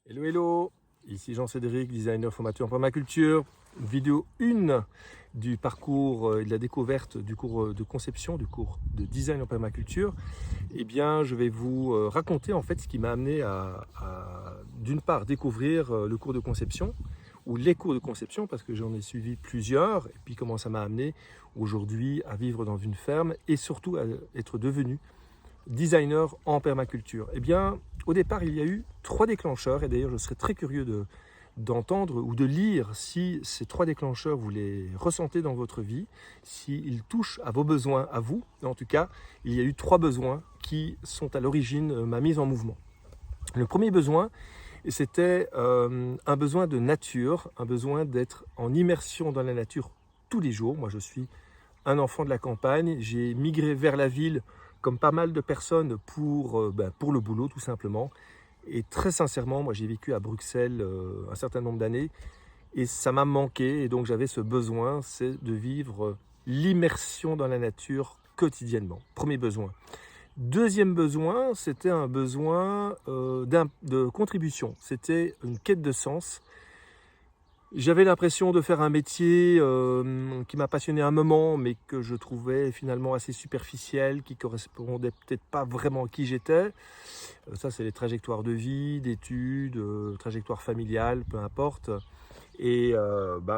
Hello, hello, ici Jean-Cédric, designer formateur en permaculture. Vidéo 1 du parcours et de la découverte du cours de conception, du cours de design en permaculture. Eh bien, je vais vous raconter en fait ce qui m'a amené à d'une part découvrir le cours de conception ou les cours de conception parce que j'en ai suivi plusieurs et puis comment ça m'a amené aujourd'hui à vivre dans une ferme et surtout à être devenu designer en permaculture. Eh bien, au départ, il y a eu 3 déclencheurs, et d'ailleurs, je serais très curieux d'entendre ou de lire si ces 3 déclencheurs, vous les ressentez dans votre vie, s'ils touchent à vos besoins, à vous. En tout cas, il y a eu 3 besoins qui sont à l'origine de ma mise en mouvement. Le premier besoin, c'était un besoin de nature, un besoin d'être en immersion dans la nature tous les jours. Moi, je suis un enfant de la campagne, j'ai migré vers la ville comme pas mal de personnes pour le boulot tout simplement. Et très sincèrement, moi j'ai vécu à Bruxelles un certain nombre d'années et ça m'a manqué. Et donc j'avais ce besoin, c'est de vivre l'immersion dans la nature quotidiennement. Premier besoin. Deuxième besoin, c'était un besoin de contribution. C'était une quête de sens. J'avais l'impression de faire un métier qui m'a passionné un moment, mais que je trouvais finalement assez superficiel, qui correspondait peut-être pas vraiment à qui j'étais. Ça, c'est les trajectoires de vie, d'études, trajectoires familiales, peu importe. Et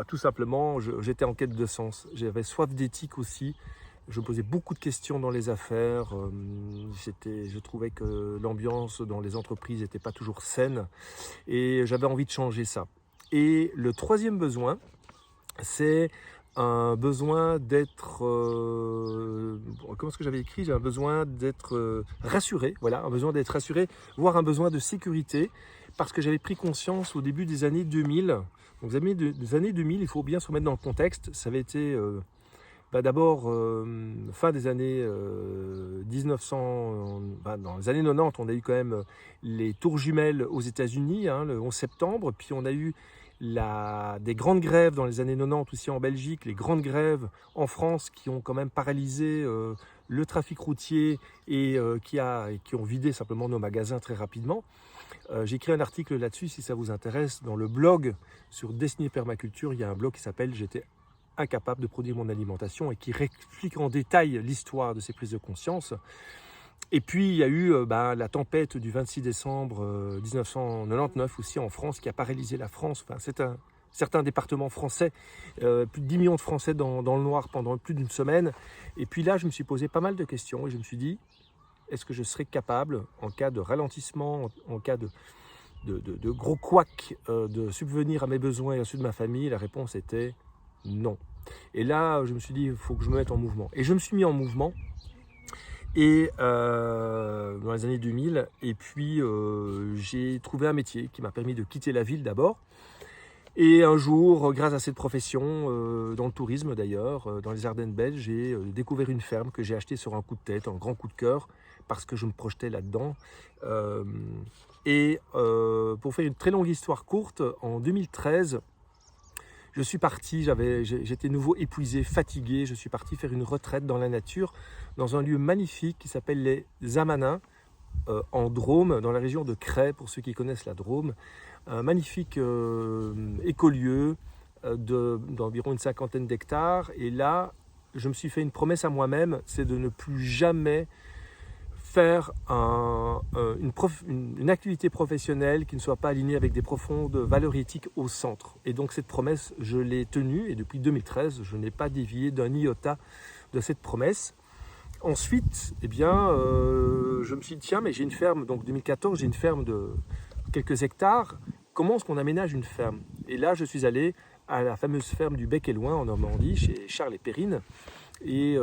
tout simplement, j'étais en quête de sens. J'avais soif d'éthique aussi. Je me posais beaucoup de questions dans les affaires. Je trouvais que l'ambiance dans les entreprises n'était pas toujours saine. Et j'avais envie de changer ça. Et le troisième besoin, c'est un besoin d'être, comment est-ce que j'avais écrit? J'ai un besoin d'être rassuré, voilà, un besoin d'être rassuré, voire un besoin de sécurité, parce que j'avais pris conscience au début des années 2000. Donc les années 2000, il faut bien se remettre dans le contexte, ça avait été d'abord fin des années 1900, dans les années 90, on a eu quand même les tours jumelles aux États-Unis, le 11 septembre, puis on a eu des grandes grèves dans les années 90 aussi en Belgique, les grandes grèves en France qui ont quand même paralysé le trafic routier et qui ont vidé simplement nos magasins très rapidement. J'ai écrit un article là-dessus si ça vous intéresse dans le blog sur Destiny Permaculture. Il y a un blog qui s'appelle « J'étais incapable de produire mon alimentation » et qui explique en détail l'histoire de ces prises de conscience. Et puis il y a eu la tempête du 26 décembre 1999 aussi en France qui a paralysé la France. Enfin, certains départements français, plus de 10 millions de Français dans le noir pendant plus d'une semaine. Et puis là, je me suis posé pas mal de questions et je me suis dit, est-ce que je serais capable, en cas de ralentissement, en cas de gros couac, de subvenir à mes besoins et à ceux de ma famille? La réponse était non. Et là, je me suis dit, il faut que je me mette en mouvement. Et je me suis mis en mouvement. Et dans les années 2000, et puis j'ai trouvé un métier qui m'a permis de quitter la ville d'abord. Et un jour, grâce à cette profession, dans le tourisme d'ailleurs, dans les Ardennes belges, j'ai découvert une ferme que j'ai achetée sur un coup de tête, un grand coup de cœur, parce que je me projetais là-dedans. Pour faire une très longue histoire courte, en 2013, je suis parti, j'étais nouveau épuisé, fatigué. Je suis parti faire une retraite dans la nature, dans un lieu magnifique qui s'appelle les Amanins, en Drôme, dans la région de Cray, pour ceux qui connaissent la Drôme. Un magnifique écolieu d'environ une 50aine d'hectares. Et là, je me suis fait une promesse à moi-même, c'est de ne plus jamais faire une activité professionnelle qui ne soit pas alignée avec des profondes valeurs éthiques au centre. Et donc cette promesse, je l'ai tenue et depuis 2013, je n'ai pas dévié d'un iota de cette promesse. Ensuite, je me suis dit, tiens, mais j'ai une ferme, donc 2014, j'ai une ferme de quelques hectares. Comment est-ce qu'on aménage une ferme? Et là, je suis allé à la fameuse ferme du Bec et Loin en Normandie, chez Charles et Perrine. Et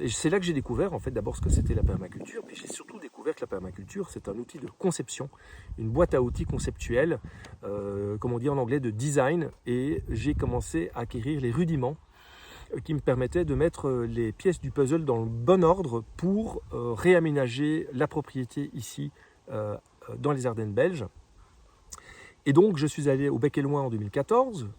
c'est là que j'ai découvert en fait d'abord ce que c'était la permaculture, puis j'ai surtout découvert que la permaculture c'est un outil de conception, une boîte à outils conceptuelle, comme on dit en anglais de design, et j'ai commencé à acquérir les rudiments qui me permettaient de mettre les pièces du puzzle dans le bon ordre pour réaménager la propriété ici dans les Ardennes belges. Et donc je suis allé au Bec et Loin en 2014.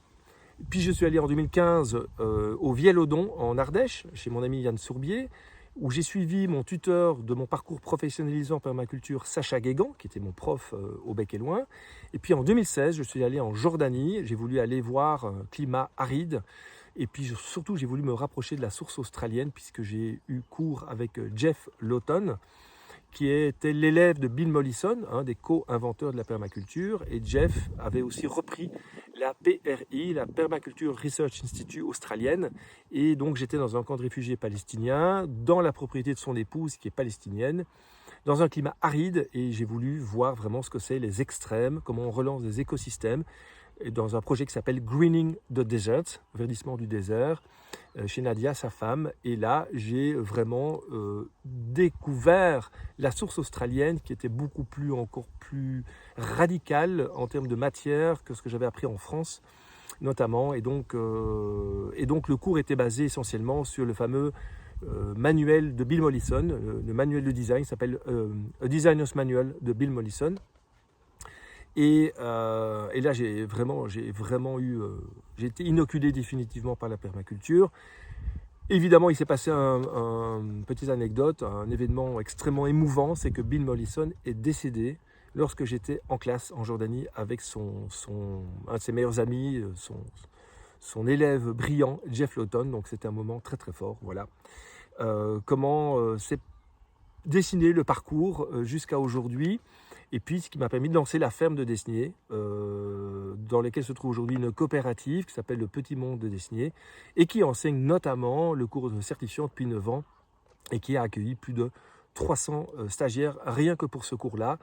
Puis je suis allé en 2015 au Viellodon en Ardèche, chez mon ami Yann Sourbier. où j'ai suivi mon tuteur de mon parcours professionnalisant en permaculture, Sacha Guégan, qui était mon prof au Bec et Loin. Et puis en 2016, je suis allé en Jordanie, j'ai voulu aller voir un climat aride. Et puis surtout, j'ai voulu me rapprocher de la source australienne, puisque j'ai eu cours avec Jeff Lawton, qui était l'élève de Bill Mollison, un des co-inventeurs de la permaculture. Et Jeff avait aussi repris la PRI, la Permaculture Research Institute australienne. Et donc j'étais dans un camp de réfugiés palestiniens, dans la propriété de son épouse qui est palestinienne, dans un climat aride. Et j'ai voulu voir vraiment ce que c'est les extrêmes, comment on relance des écosystèmes, dans un projet qui s'appelle Greening the Desert, verdissement du désert, chez Nadia, sa femme. Et là, j'ai vraiment découvert la source australienne qui était encore plus radicale en termes de matière que ce que j'avais appris en France, notamment. Et donc le cours était basé essentiellement sur le fameux manuel de Bill Mollison, le manuel de design, s'appelle A Designer's Manual de Bill Mollison. Et là, j'ai été inoculé définitivement par la permaculture. Évidemment, il s'est passé une petite anecdote, un événement extrêmement émouvant, c'est que Bill Mollison est décédé lorsque j'étais en classe en Jordanie avec un de ses meilleurs amis, son élève brillant, Jeff Lawton. Donc c'était un moment très très fort. Voilà comment s'est dessiné le parcours jusqu'à aujourd'hui. Et puis, ce qui m'a permis de lancer la ferme de Desniers, dans laquelle se trouve aujourd'hui une coopérative qui s'appelle le Petit Monde de Desniers et qui enseigne notamment le cours de certifiant depuis 9 ans et qui a accueilli plus de 300 stagiaires rien que pour ce cours-là.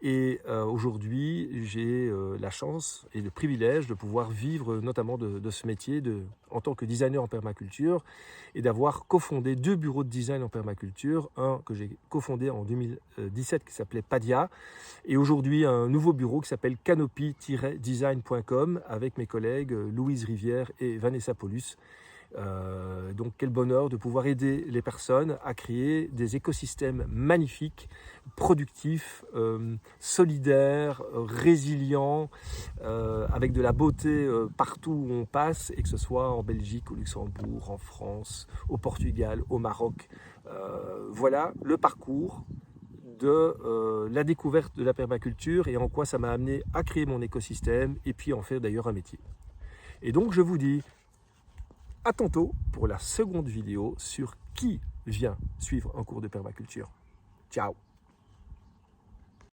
Et aujourd'hui, j'ai la chance et le privilège de pouvoir vivre notamment de ce métier en tant que designer en permaculture et d'avoir cofondé 2 bureaux de design en permaculture. Un que j'ai cofondé en 2017 qui s'appelait Padia et aujourd'hui un nouveau bureau qui s'appelle canopy-design.com avec mes collègues Louise Rivière et Vanessa Paulus. Donc quel bonheur de pouvoir aider les personnes à créer des écosystèmes magnifiques, productifs, solidaires, résilients, avec de la beauté partout où on passe, et que ce soit en Belgique, au Luxembourg, en France, au Portugal, au Maroc. Voilà le parcours de la découverte de la permaculture et en quoi ça m'a amené à créer mon écosystème et puis en faire d'ailleurs un métier. Et donc je vous dis à tantôt pour la seconde vidéo sur qui vient suivre un cours de permaculture. Ciao!